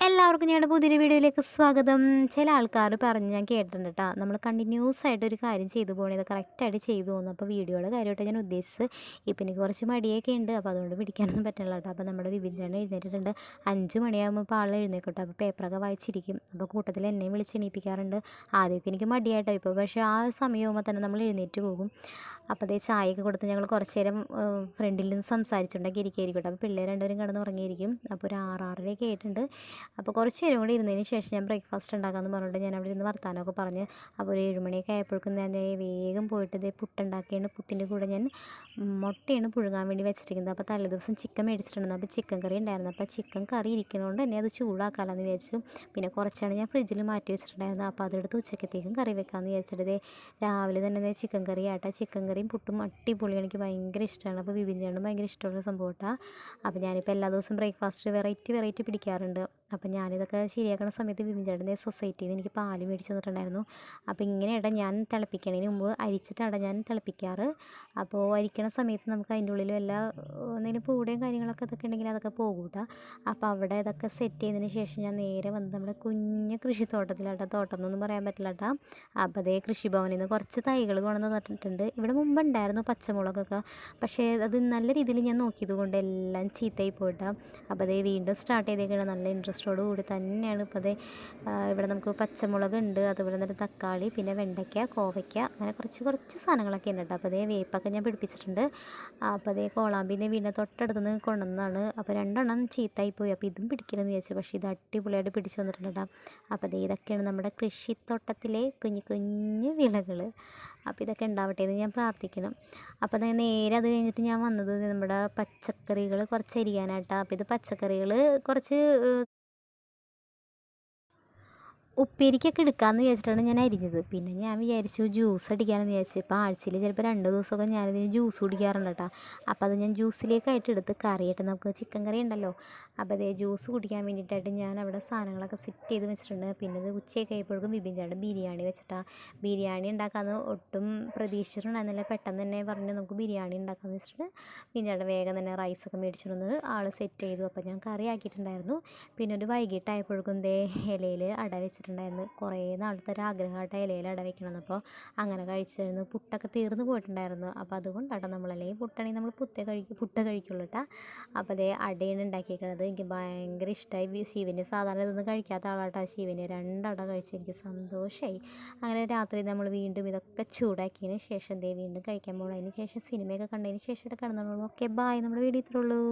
എല്ലാവർക്കും ഞങ്ങളുടെ പുതിയൊരു വീഡിയോയിലേക്ക് സ്വാഗതം. ചില ആൾക്കാർ പറഞ്ഞ് ഞാൻ കേട്ടിട്ടുണ്ട് കേട്ടോ, നമ്മൾ കണ്ടിന്യൂസ് ആയിട്ട് ഒരു കാര്യം ചെയ്തു പോകണത് കറക്റ്റായിട്ട് ചെയ്തു പോകുന്നു. അപ്പോൾ വീഡിയോയുടെ കാര്യമായിട്ട് ഞാൻ ഉദ്ദേശിച്ചത് ഇപ്പം എനിക്ക് കുറച്ച് മടിയൊക്കെ ഉണ്ട്, അപ്പോൾ അതുകൊണ്ട് പിടിക്കാനൊന്നും പറ്റില്ല കേട്ടോ. അപ്പോൾ നമ്മുടെ വിഭിചേട്ടൻ എഴുന്നേറ്റിട്ടുണ്ട്. 5 മണിയാകുമ്പോൾ ഇപ്പോൾ ആൾ എഴുന്നേൽക്കട്ടോ. അപ്പോൾ പേപ്പറൊക്കെ വായിച്ചിരിക്കും. അപ്പോൾ കൂട്ടത്തിൽ എന്നെയും വിളിച്ച് എണീപ്പിക്കാറുണ്ട്. ആദ്യമൊക്കെ എനിക്ക് മടിയായിട്ടോ, ഇപ്പോൾ പക്ഷേ ആ സമയമാകുമ്പോൾ തന്നെ നമ്മൾ എഴുന്നേറ്റ് പോകും. അപ്പോൾ അതേ ചായയൊക്കെ കൊടുത്ത് ഞങ്ങൾ കുറച്ച് നേരം ഫ്രണ്ടിൽ നിന്ന് സംസാരിച്ചുകൊണ്ടൊക്കെ ഇരിക്കുകയായിരിക്കും കേട്ടോ. അപ്പോൾ പിള്ളേർ രണ്ടുപേരും കിടന്ന് ഉറങ്ങിയിരിക്കും. അപ്പോൾ ഒരു 6-6:30 ആയിട്ടുണ്ട്. അപ്പോൾ കുറച്ച് നേരം കൂടി ഇരുന്നതിന് ശേഷം ഞാൻ ബ്രേക്ക്ഫാസ്റ്റ് ഉണ്ടാക്കാമെന്ന് പറഞ്ഞിട്ട് ഞാൻ അവിടെ ഇരുന്ന് വർത്താനമൊക്കെ പറഞ്ഞ് അപ്പോൾ ഒരു 7 മണിയൊക്കെ ആയപ്പോഴേക്കും ഞാൻ വേഗം പോയിട്ട് ഇതേ പുട്ടുണ്ടാക്കിയാണ്. പുട്ടിൻ്റെ കൂടെ ഞാൻ മുട്ടയാണ് പുഴുങ്ങാൻ വേണ്ടി വെച്ചിരിക്കുന്നത്. അപ്പോൾ തലേദിവസം ചിക്കൻ മേടിച്ചിട്ടുണ്ടായിരുന്നു. അപ്പോൾ ചിക്കൻ കറി ഉണ്ടായിരുന്നു. അപ്പോൾ ചിക്കൻ കറി ഇരിക്കുന്നതുകൊണ്ട് തന്നെ അത് ചൂടാക്കാമെന്ന് വിചാരിച്ചു. പിന്നെ കുറച്ചാണ് ഞാൻ ഫ്രിഡ്ജിൽ മാറ്റി വെച്ചിട്ടുണ്ടായിരുന്നു. അപ്പോൾ അതെടുത്ത് ഉച്ചക്കത്തേക്കും കറി വെക്കാമെന്ന് വിചാരിച്ചിട്ട് രാവിലെ തന്നെ ചിക്കൻ കറി ആട്ടെ. ചിക്കൻ കറിയും പുട്ടും അടിപൊളിയാണ്, എനിക്ക് ഭയങ്കര ഇഷ്ടമാണ്. അപ്പോൾ വിഭിചേട്ടനും ഭയങ്കര ഇഷ്ടമുള്ള സംഭവം കേട്ടോ. അപ്പോൾ ഞാനിപ്പോൾ എല്ലാ ദിവസവും ബ്രേക്ക്ഫാസ്റ്റ് വെറൈറ്റി പിടിക്കാറുണ്ട്. അപ്പോൾ ഞാനിതൊക്കെ ശരിയാക്കുന്ന സമയത്ത് വിഭിചേട്ടൻ്റെ സൊസൈറ്റിയിൽ നിന്ന് എനിക്ക് പാല് മേടിച്ച് തന്നിട്ടുണ്ടായിരുന്നു. അപ്പോൾ ഇങ്ങനെയാണ് ഞാൻ തിളപ്പിക്കണതിന് മുമ്പ് അരിച്ചിട്ടാണ് ഞാൻ തിളപ്പിക്കാറ്. അപ്പോൾ അരിക്കണ സമയത്ത് നമുക്ക് അതിൻ്റെ ഉള്ളിൽ എല്ലാ എന്തെങ്കിലും പൂടയും കാര്യങ്ങളൊക്കെ ഇതൊക്കെ ഉണ്ടെങ്കിൽ അതൊക്കെ പോകും കേട്ടോ. അപ്പോൾ അവിടെ ഇതൊക്കെ സെറ്റ് ചെയ്തതിന് ശേഷം ഞാൻ നേരെ വന്ന് നമ്മുടെ കുഞ്ഞ് കൃഷിത്തോട്ടത്തിലാട്ടോ. തോട്ടം എന്നൊന്നും പറയാൻ പറ്റില്ല കേട്ടോ. അപ്പോൾ അതേ കൃഷിഭവനിൽ നിന്ന് കുറച്ച് തൈകൾ കൊണ്ടുവന്ന് നട്ടിട്ടുണ്ട്. ഇവിടെ മുമ്പുണ്ടായിരുന്നു പച്ചമുളകൊക്കെ, പക്ഷേ അത് നല്ല രീതിയിൽ ഞാൻ നോക്കിയത് കൊണ്ട് എല്ലാം ചീത്തയായി പോയിട്ടോ. അപ്പോൾ അതേ വീണ്ടും സ്റ്റാർട്ട് ചെയ്തേക്കണം. നല്ല ഇൻട്രസ്റ്റോട് കൂടി തന്നെയാണ് ഇപ്പോൾ അതേ ഇവിടെ നമുക്ക് പച്ചമുളക് ഉണ്ട്, അതുപോലെ തന്നെ തക്കാളി, പിന്നെ വെണ്ടയ്ക്ക, കോവയ്ക്ക, അങ്ങനെ കുറച്ച് സാധനങ്ങളൊക്കെ ഉണ്ട് കേട്ടോ. അപ്പോൾ അതേ വേപ്പൊക്കെ ഞാൻ പിടിപ്പിച്ചിട്ടുണ്ട്. അപ്പോൾ അതേ കോളാമ്പിൻ്റെ വീടിൻ്റെ തൊട്ടടുത്തുനിന്ന് കൊണ്ടുവന്നതാണ്. അപ്പോൾ 2 എണ്ണം ചീത്തായിപ്പോയി. അപ്പോൾ ഇതും പിടിക്കണമെന്ന് വിചാരിച്ചു, പക്ഷേ ഇത് അടിപൊളിയായിട്ട് പിടിച്ചു വന്നിട്ടുണ്ട് കേട്ടോ. അപ്പോൾ അതേ ഇതൊക്കെയാണ് നമ്മുടെ കൃഷിത്തോട്ടത്തിലെ കുഞ്ഞു വിളകൾ. അപ്പോൾ ഇതൊക്കെ ഉണ്ടാവട്ടെ എന്ന് ഞാൻ പ്രാർത്ഥിക്കണം. അപ്പോൾ അത് നേരെ അത് കഴിഞ്ഞിട്ട് ഞാൻ വന്നത് നമ്മുടെ പച്ചക്കറികൾ കുറച്ച് അരിയാനായിട്ടാണ്. അപ്പോൾ ഇത് പച്ചക്കറികൾ കുറച്ച് ഉപ്പേരിക്കൊക്കെ എടുക്കാമെന്ന് വിചാരിച്ചിട്ടാണ് ഞാൻ അരിഞ്ഞത്. പിന്നെ ഞാൻ വിചാരിച്ചു ജ്യൂസ് അടിക്കാമെന്ന് വിചാരിച്ചു. ഇപ്പോൾ ആഴ്ചയിൽ ചിലപ്പോൾ 2 ദിവസമൊക്കെ ഞാനിതിന് ജ്യൂസ് കുടിക്കാറുണ്ട് കേട്ടോ. അപ്പോൾ അത് ഞാൻ ജ്യൂസിലേക്കായിട്ട് എടുത്ത് കറിയായിട്ട് നമുക്ക് ചിക്കൻ കറി ഉണ്ടല്ലോ, അപ്പോൾ അതേ ജ്യൂസ് കുടിക്കാൻ വേണ്ടിയിട്ടായിട്ട് ഞാൻ അവിടെ സാധനങ്ങളൊക്കെ സെറ്റ് ചെയ്ത് വെച്ചിട്ടുണ്ട്. പിന്നെ ഇത് ഉച്ചയൊക്കെ ആയപ്പോഴേക്കും വിഭിചേട്ടൻ ബിരിയാണി വെച്ചിട്ടാണ്. ബിരിയാണി ഉണ്ടാക്കാമെന്ന് ഒട്ടും പ്രതീക്ഷിച്ചിട്ടുണ്ടായിരുന്നില്ല. പെട്ടെന്ന് തന്നെ പറഞ്ഞ് നമുക്ക് ബിരിയാണി ഉണ്ടാക്കാമെന്ന് വെച്ചിട്ട് വിഭിചേട്ടൻ വേഗം തന്നെ റൈസൊക്കെ മേടിച്ചിട്ട് ആൾ സെറ്റ് ചെയ്തു. അപ്പോൾ ഞാൻ കറി ആക്കിയിട്ടുണ്ടായിരുന്നു. പിന്നെ ഒരു വൈകിട്ടായപ്പോഴേക്കും ഇലയിൽ അട വെച്ചിട്ടുണ്ടായിരുന്നു. കുറേ നാളത്തെ ഒരു ആഗ്രഹമായിട്ട് ഇലയിൽ അട വെക്കണമെന്ന്. അപ്പോൾ അങ്ങനെ കഴിച്ചിരുന്നു. പുട്ടൊക്കെ തീർന്നു പോയിട്ടുണ്ടായിരുന്നു. അപ്പോൾ അതുകൊണ്ടാട്ടോ നമ്മളല്ലെങ്കിൽ പുട്ടാണെങ്കിൽ നമ്മൾ പുട്ട് കഴിക്കുള്ളൂ കേട്ടോ. അപ്പോൾ അതേ അടയാണ് ഉണ്ടാക്കിയിരിക്കുന്നത്. എനിക്ക് ഭയങ്കര ഇഷ്ടമായി. ശിവന് സാധാരണ ഇതൊന്നും കഴിക്കാത്ത ആളാട്ടോ. ശിവന് 2 അട കഴിച്ച് എനിക്ക് സന്തോഷമായി. അങ്ങനെ രാത്രി നമ്മൾ വീണ്ടും ഇതൊക്കെ ചൂടാക്കിയതിന് ശേഷം വീണ്ടും കഴിക്കാൻ പോകണം. അതിന് ശേഷം സിനിമയൊക്കെ കണ്ടതിന് ശേഷം കിടന്നുള്ളൂ. Okay, bye. നമ്മുടെ വീഡിയോ ഇത്രയുള്ളൂ.